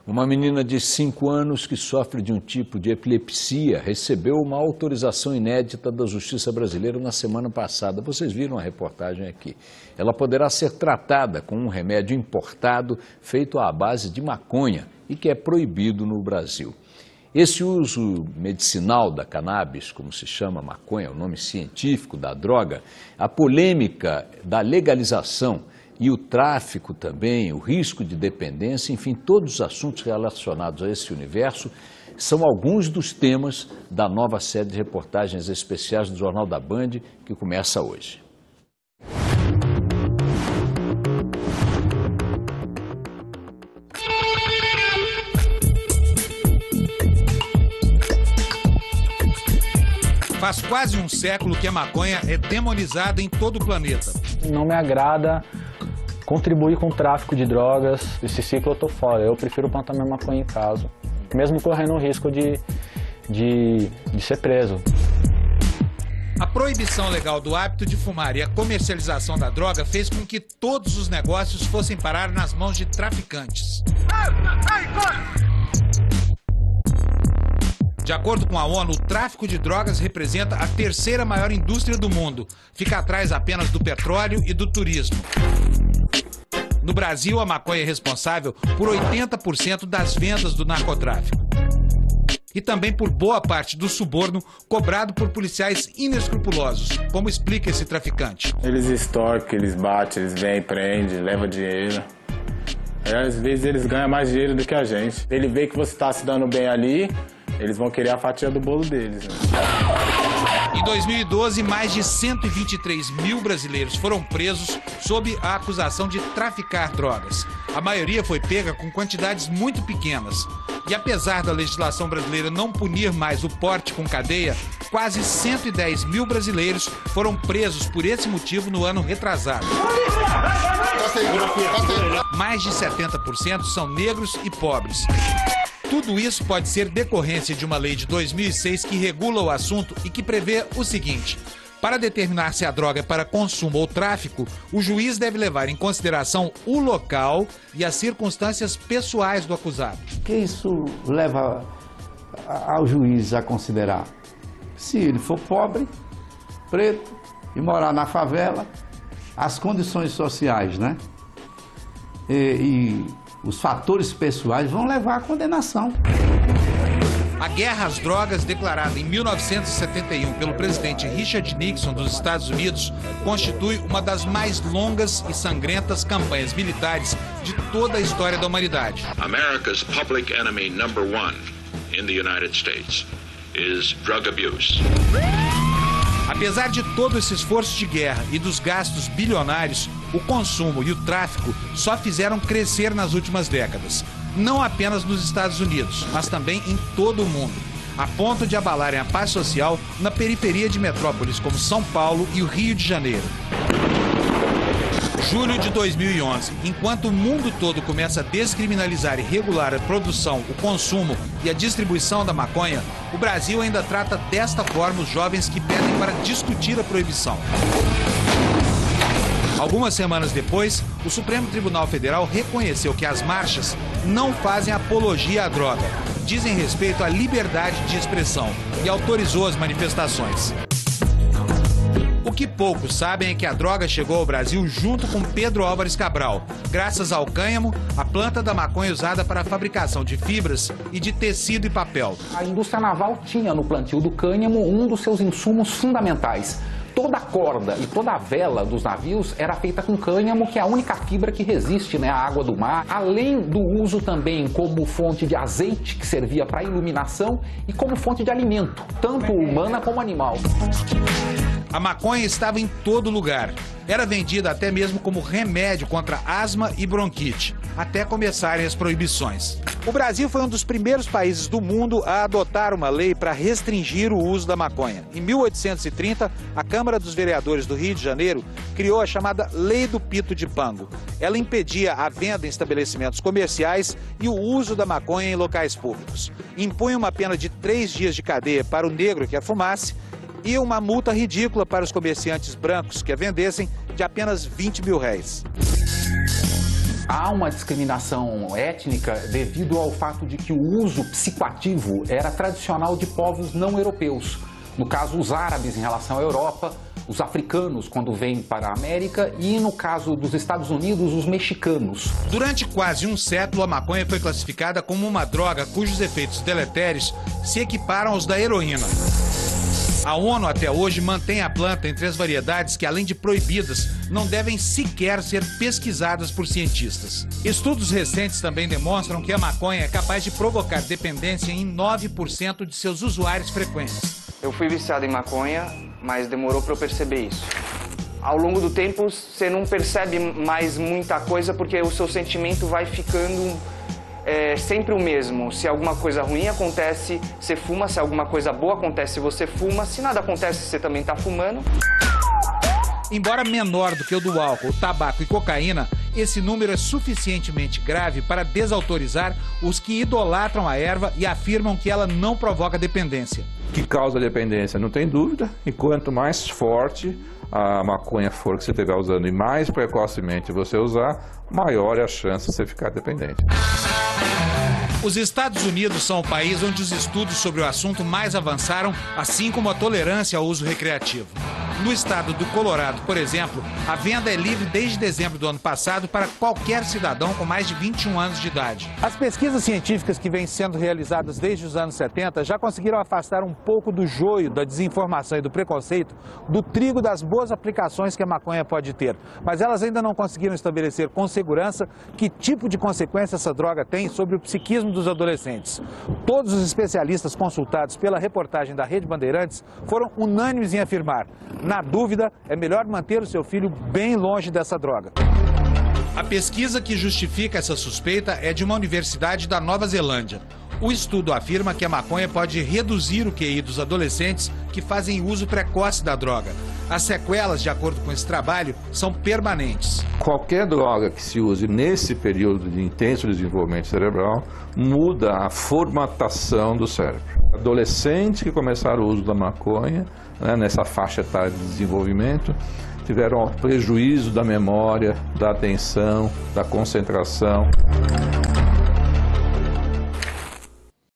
Uma menina de 5 anos que sofre de um tipo de epilepsia recebeu uma autorização inédita da Justiça Brasileira na semana passada. Vocês viram a reportagem aqui. Ela poderá ser tratada com um remédio importado feito à base de maconha e que é proibido no Brasil. Esse uso medicinal da cannabis, como se chama maconha, o nome científico da droga, a polêmica da legalização e o tráfico também, o risco de dependência, enfim, todos os assuntos relacionados a esse universo são alguns dos temas da nova série de reportagens especiais do Jornal da Band, que começa hoje. Faz quase um século que a maconha é demonizada em todo o planeta. Não me agrada contribuir com o tráfico de drogas. Esse ciclo eu tô fora. Eu prefiro plantar minha maconha em casa, mesmo correndo o risco de ser preso. A proibição legal do hábito de fumar e a comercialização da droga fez com que todos os negócios fossem parar nas mãos de traficantes. De acordo com a ONU, o tráfico de drogas representa a terceira maior indústria do mundo. Fica atrás apenas do petróleo e do turismo. No Brasil, a maconha é responsável por 80% das vendas do narcotráfico. E também por boa parte do suborno cobrado por policiais inescrupulosos, como explica esse traficante. Eles extorquem, eles batem, eles vêm, prendem, levam dinheiro. Às vezes eles ganham mais dinheiro do que a gente. Ele vê que você está se dando bem ali, eles vão querer a fatia do bolo deles. Né? Em 2012, mais de 123 mil brasileiros foram presos sob a acusação de traficar drogas. A maioria foi pega com quantidades muito pequenas. E apesar da legislação brasileira não punir mais o porte com cadeia, quase 110 mil brasileiros foram presos por esse motivo no ano retrasado. Mais de 70% são negros e pobres. Tudo isso pode ser decorrência de uma lei de 2006 que regula o assunto e que prevê o seguinte: para determinar se a droga é para consumo ou tráfico, o juiz deve levar em consideração o local e as circunstâncias pessoais do acusado. O que isso leva ao juiz a considerar? Se ele for pobre, preto e morar na favela, as condições sociais, né? E os fatores pessoais vão levar à condenação. A guerra às drogas, declarada em 1971 pelo presidente Richard Nixon dos Estados Unidos, constitui uma das mais longas e sangrentas campanhas militares de toda a história da humanidade. America's public enemy number one in the United States is drug abuse. Apesar de todo esse esforço de guerra e dos gastos bilionários, o consumo e o tráfico só fizeram crescer nas últimas décadas. Não apenas nos Estados Unidos, mas também em todo o mundo, a ponto de abalarem a paz social na periferia de metrópoles como São Paulo e o Rio de Janeiro. Julho de 2011, enquanto o mundo todo começa a descriminalizar e regular a produção, o consumo e a distribuição da maconha, o Brasil ainda trata desta forma os jovens que pedem para discutir a proibição. Algumas semanas depois, o Supremo Tribunal Federal reconheceu que as marchas não fazem apologia à droga, dizem respeito à liberdade de expressão e autorizou as manifestações. O que poucos sabem é que a droga chegou ao Brasil junto com Pedro Álvares Cabral, graças ao cânhamo, a planta da maconha usada para a fabricação de fibras e de tecido e papel. A indústria naval tinha no plantio do cânhamo um dos seus insumos fundamentais. Toda a corda e toda a vela dos navios era feita com cânhamo, que é a única fibra que resiste, né, à água do mar. Além do uso também como fonte de azeite, que servia para iluminação, e como fonte de alimento, tanto humana como animal. A maconha estava em todo lugar. Era vendida até mesmo como remédio contra asma e bronquite, até começarem as proibições. O Brasil foi um dos primeiros países do mundo a adotar uma lei para restringir o uso da maconha. Em 1830, a Câmara dos Vereadores do Rio de Janeiro criou a chamada Lei do Pito de Pango. Ela impedia a venda em estabelecimentos comerciais e o uso da maconha em locais públicos. Impunha uma pena de 3 dias de cadeia para o negro que a fumasse e uma multa ridícula para os comerciantes brancos que a vendessem de apenas R$20 mil. Há uma discriminação étnica devido ao fato de que o uso psicoativo era tradicional de povos não europeus. No caso, os árabes em relação à Europa, os africanos quando vêm para a América e, no caso dos Estados Unidos, os mexicanos. Durante quase um século, a maconha foi classificada como uma droga cujos efeitos deletérios se equiparam aos da heroína. A ONU até hoje mantém a planta entre as variedades que, além de proibidas, não devem sequer ser pesquisadas por cientistas. Estudos recentes também demonstram que a maconha é capaz de provocar dependência em 9% de seus usuários frequentes. Eu fui viciado em maconha, mas demorou para eu perceber isso. Ao longo do tempo, você não percebe mais muita coisa porque o seu sentimento vai ficando sempre o mesmo. Se alguma coisa ruim acontece, você fuma. Se alguma coisa boa acontece, você fuma. Se nada acontece, você também está fumando. Embora menor do que o do álcool, tabaco e cocaína, esse número é suficientemente grave para desautorizar os que idolatram a erva e afirmam que ela não provoca dependência. Que causa dependência, não tem dúvida, e quanto mais forte a maconha for que você estiver usando e mais precocemente você usar, maior é a chance de você ficar dependente. Os Estados Unidos são o país onde os estudos sobre o assunto mais avançaram, assim como a tolerância ao uso recreativo. No estado do Colorado, por exemplo, a venda é livre desde dezembro do ano passado para qualquer cidadão com mais de 21 anos de idade. As pesquisas científicas que vêm sendo realizadas desde os anos 70 já conseguiram afastar um pouco do joio, da desinformação e do preconceito do trigo das boas aplicações que a maconha pode ter. Mas elas ainda não conseguiram estabelecer com segurança que tipo de consequência essa droga tem sobre o psiquismo dos adolescentes. Todos os especialistas consultados pela reportagem da Rede Bandeirantes foram unânimes em afirmar: na dúvida, é melhor manter o seu filho bem longe dessa droga. A pesquisa que justifica essa suspeita é de uma universidade da Nova Zelândia. O estudo afirma que a maconha pode reduzir o QI dos adolescentes que fazem uso precoce da droga. As sequelas, de acordo com esse trabalho, são permanentes. Qualquer droga que se use nesse período de intenso desenvolvimento cerebral muda a formatação do cérebro. Adolescentes que começaram o uso da maconha, nessa faixa etária de desenvolvimento, tiveram prejuízo da memória, da atenção, da concentração.